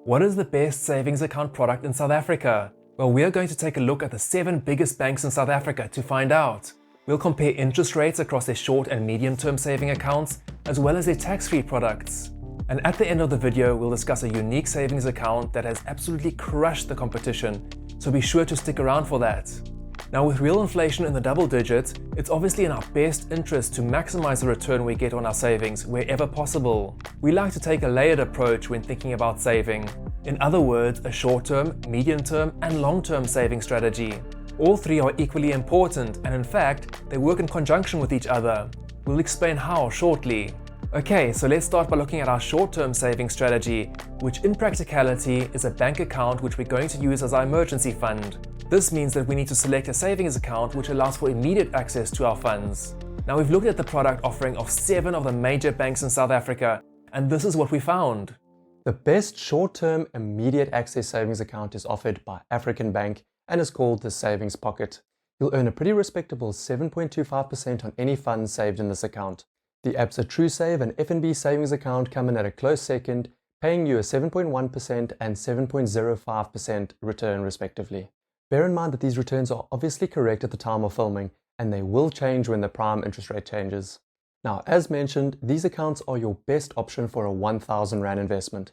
What is the best savings account product in South Africa? Well, we are going to take a look at the 7 biggest banks in South Africa to find out. We'll compare interest rates across their short and medium-term saving accounts, as well as their tax-free products. And at the end of the video, we'll discuss a unique savings account that has absolutely crushed the competition, so be sure to stick around for that. Now, with real inflation in the double digits, it's obviously in our best interest to maximize the return we get on our savings wherever possible. We like to take a layered approach when thinking about saving. In other words, a short-term, medium-term, and long-term saving strategy. All three are equally important, and in fact, they work in conjunction with each other. We'll explain how shortly. Okay, so let's start by looking at our short-term saving strategy, which in practicality is a bank account which we're going to use as our emergency fund. This means that we need to select a savings account which allows for immediate access to our funds. Now, we've looked at the product offering of 7 of the major banks in South Africa, and this is what we found. The best short-term immediate access savings account is offered by African Bank and is called the Savings Pocket. You'll earn a pretty respectable 7.25% on any funds saved in this account. The Absa TrueSave and FNB savings account come in at a close second, paying you a 7.1% and 7.05% return respectively. Bear in mind that these returns are obviously correct at the time of filming, and they will change when the prime interest rate changes. Now, as mentioned, these accounts are your best option for a 1,000 Rand investment.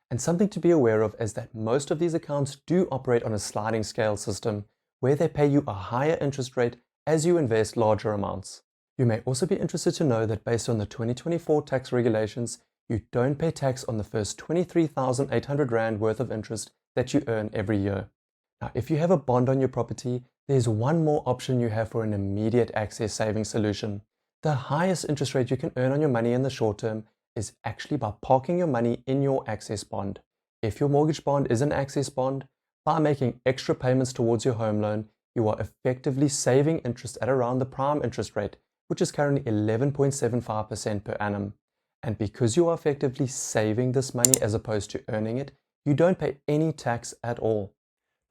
And something to be aware of is that most of these accounts do operate on a sliding scale system, where they pay you a higher interest rate as you invest larger amounts. You may also be interested to know that based on the 2024 tax regulations, you don't pay tax on the first 23,800 Rand worth of interest that you earn every year. Now, if you have a bond on your property, there's one more option you have for an immediate access savings solution. The highest interest rate you can earn on your money in the short term is actually by parking your money in your access bond. If your mortgage bond is an access bond, by making extra payments towards your home loan, you are effectively saving interest at around the prime interest rate, which is currently 11.75% per annum. And because you are effectively saving this money as opposed to earning it, you don't pay any tax at all.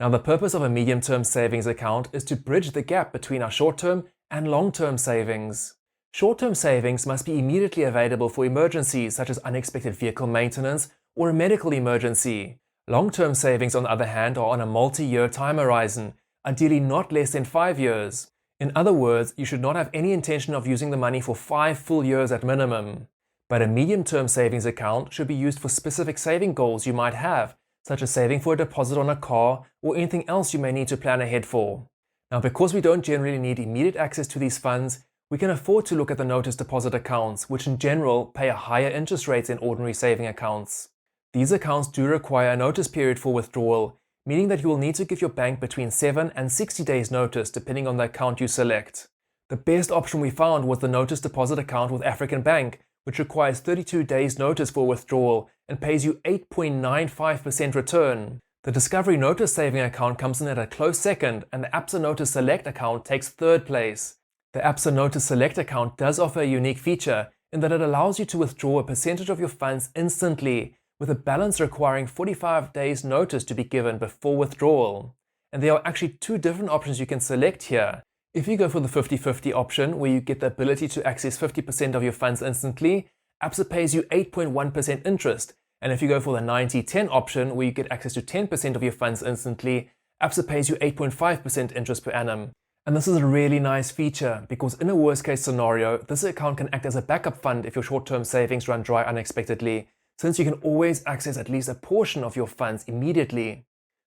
Now, the purpose of a medium-term savings account is to bridge the gap between our short-term and long-term savings. Short-term savings must be immediately available for emergencies such as unexpected vehicle maintenance or a medical emergency. Long-term savings, on the other hand, are on a multi-year time horizon, ideally not less than 5 years. In other words, you should not have any intention of using the money for 5 full years at minimum. But a medium-term savings account should be used for specific saving goals you might have, such as saving for a deposit on a car or anything else you may need to plan ahead for. Now, because we don't generally need immediate access to these funds, we can afford to look at the notice deposit accounts, which in general pay a higher interest rate than ordinary saving accounts. These accounts do require a notice period for withdrawal, meaning that you will need to give your bank between 7 and 60 days notice depending on the account you select. The best option we found was the notice deposit account with African Bank, which requires 32 days notice for withdrawal and pays you 8.95% return. The Discovery Notice Saving account comes in at a close second, and the Absa Notice Select account takes 3rd place. The Absa Notice Select account does offer a unique feature in that it allows you to withdraw a percentage of your funds instantly, with a balance requiring 45 days notice to be given before withdrawal. And there are actually 2 different options you can select here. If you go for the 50-50 option, where you get the ability to access 50% of your funds instantly, Absa pays you 8.1% interest. And if you go for the 90-10 option, where you get access to 10% of your funds instantly, Absa pays you 8.5% interest per annum. And this is a really nice feature, because in a worst-case scenario, this account can act as a backup fund if your short-term savings run dry unexpectedly, since you can always access at least a portion of your funds immediately.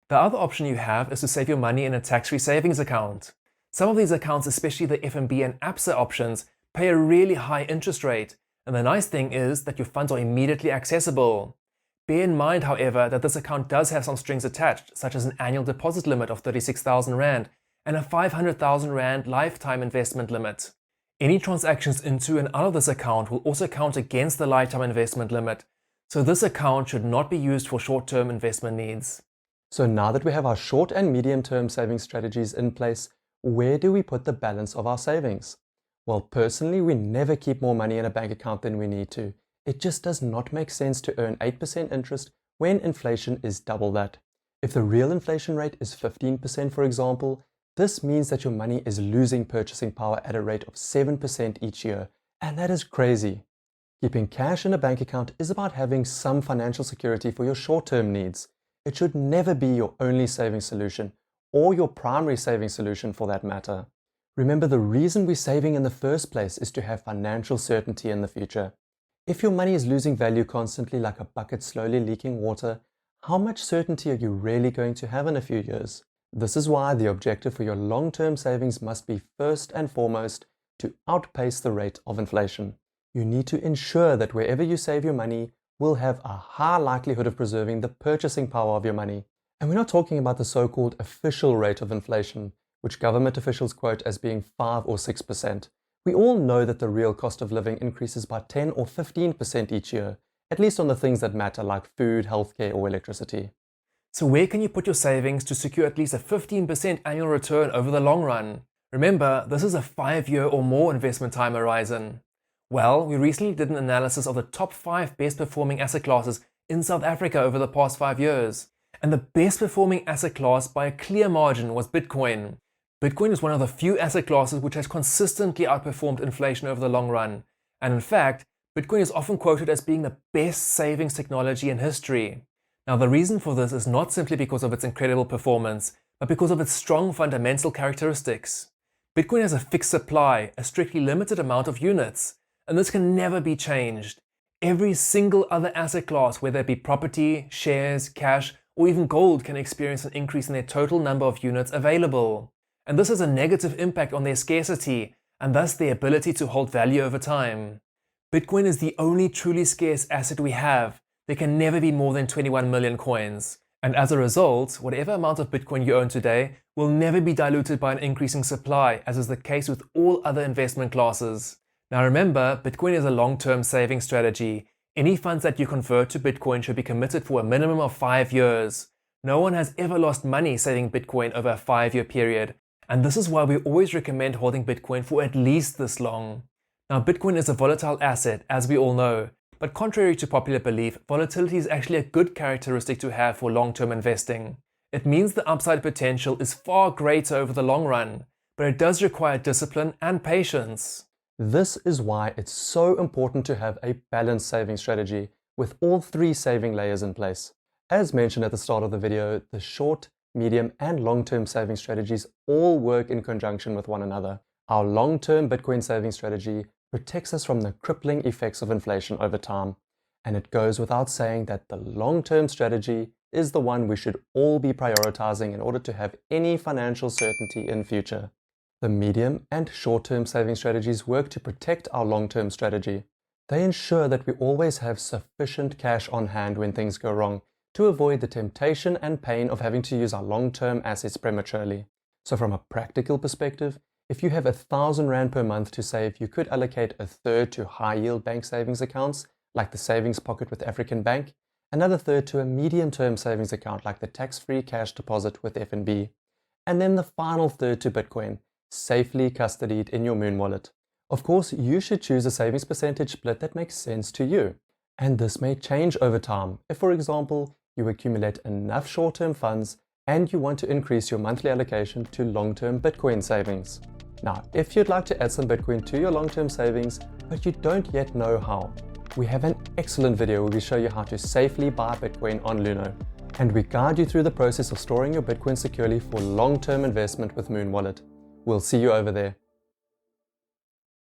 The other option you have is to save your money in a tax-free savings account. Some of these accounts, especially the FNB and Absa options, pay a really high interest rate, and the nice thing is that your funds are immediately accessible. Bear in mind, however, that this account does have some strings attached, such as an annual deposit limit of 36,000 Rand and a 500,000 Rand lifetime investment limit. Any transactions into and out of this account will also count against the lifetime investment limit, so this account should not be used for short-term investment needs. So now that we have our short and medium-term saving strategies in place, where do we put the balance of our savings? Well, personally, we never keep more money in a bank account than we need to. It just does not make sense to earn 8% interest when inflation is double that. If the real inflation rate is 15%, for example, this means that your money is losing purchasing power at a rate of 7% each year, and that is crazy. Keeping cash in a bank account is about having some financial security for your short-term needs. It should never be your only saving solution, or your primary saving solution for that matter. Remember, the reason we're saving in the first place is to have financial certainty in the future. If your money is losing value constantly like a bucket slowly leaking water, how much certainty are you really going to have in a few years? This is why the objective for your long-term savings must be first and foremost to outpace the rate of inflation. You need to ensure that wherever you save your money will have a high likelihood of preserving the purchasing power of your money. And we're not talking about the so-called official rate of inflation, which government officials quote as being 5 or 6%. We all know that the real cost of living increases by 10 or 15% each year, at least on the things that matter like food, healthcare, or electricity. So where can you put your savings to secure at least a 15% annual return over the long run? Remember, this is a 5-year or more investment time horizon. Well, we recently did an analysis of the top 5 best performing asset classes in South Africa over the past 5 years. And the best performing asset class by a clear margin was Bitcoin. Bitcoin is one of the few asset classes which has consistently outperformed inflation over the long run. And in fact, Bitcoin is often quoted as being the best savings technology in history. Now, the reason for this is not simply because of its incredible performance, but because of its strong fundamental characteristics. Bitcoin has a fixed supply, a strictly limited amount of units, and this can never be changed. Every single other asset class, whether it be property, shares, cash, or even gold, can experience an increase in their total number of units available. And this has a negative impact on their scarcity, and thus their ability to hold value over time. Bitcoin is the only truly scarce asset we have. There can never be more than 21 million coins. And as a result, whatever amount of Bitcoin you own today will never be diluted by an increasing supply, as is the case with all other investment classes. Now remember, Bitcoin is a long-term saving strategy. Any funds that you convert to Bitcoin should be committed for a minimum of 5 years. No one has ever lost money saving Bitcoin over a 5-year period. And this is why we always recommend holding Bitcoin for at least this long. Now, Bitcoin is a volatile asset, as we all know. But contrary to popular belief, volatility is actually a good characteristic to have for long-term investing. It means the upside potential is far greater over the long run, but it does require discipline and patience. This is why it's so important to have a balanced saving strategy with all 3 saving layers in place. As mentioned at the start of the video, the short, medium, and long-term saving strategies all work in conjunction with one another. Our long-term Bitcoin saving strategy protects us from the crippling effects of inflation over time. And it goes without saying that the long-term strategy is the one we should all be prioritizing in order to have any financial certainty in future. The medium and short-term saving strategies work to protect our long-term strategy. They ensure that we always have sufficient cash on hand when things go wrong to avoid the temptation and pain of having to use our long-term assets prematurely. So from a practical perspective, if you have 1,000 Rand per month to save, you could allocate a third to high-yield bank savings accounts, like the savings pocket with African Bank, another third to a medium-term savings account like the tax-free cash deposit with FNB, and then the final third to Bitcoin, safely custodied in your Moon wallet. Of course, you should choose a savings percentage split that makes sense to you. And this may change over time. If, for example, you accumulate enough short-term funds and you want to increase your monthly allocation to long-term Bitcoin savings. Now, if you'd like to add some Bitcoin to your long-term savings, but you don't yet know how, we have an excellent video where we show you how to safely buy Bitcoin on LUNO. And we guide you through the process of storing your Bitcoin securely for long-term investment with Moon Wallet. We'll see you over there.